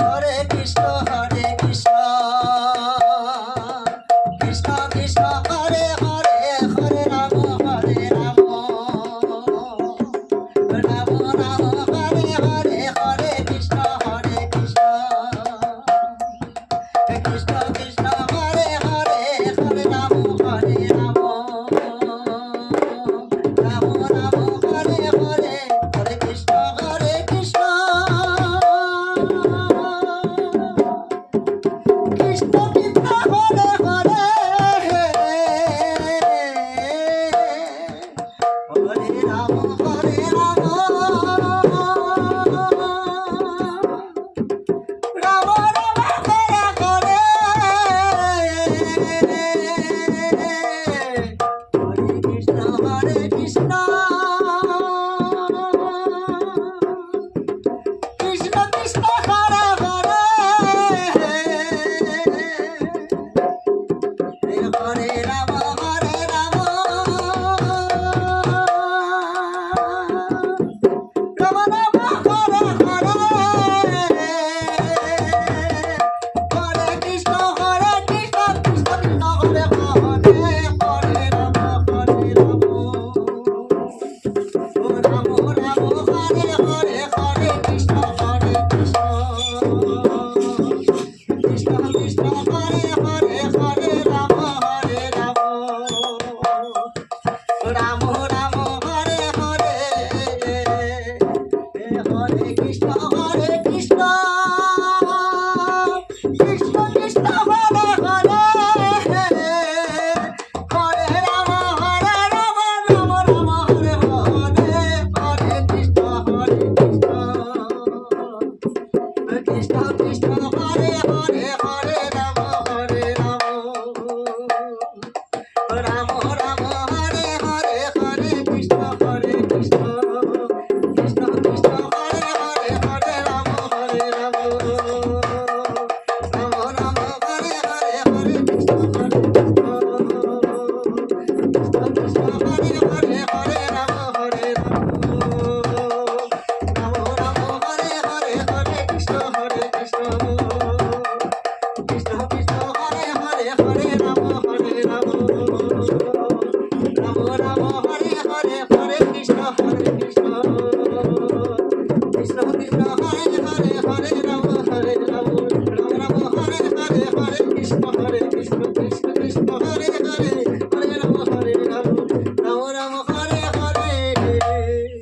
Hare Krishna Krishna Krishna Hare Hare Hare Ram Ram Ram Hare Hare Hare Krishna Krishna Krishna Hare Hare Hare Ram Ram Ram Ram Hare Hare Hare Krishna Krishna Krishna Krishna Hare Hare Hare Ram Ram Ram Hare Hare Hare Krishna Krishna Krishna Krishna Hare Hare Hare Ram Ram Ram Hare Hare Hare Krishna Krishna Krishna Hare Hare Hare Ram Ram Ram Hare Hare Hare Krishna Krishna Krishna Krishna Hare Hare Hare Ram Ram Ram Hare Hare Hare Krishna Krishna Krishna Krishna Hare Hare Hare Ram Ram Ram Hare Hare Hare Krishna Krishna Krishna Krishna Hare Hare Hare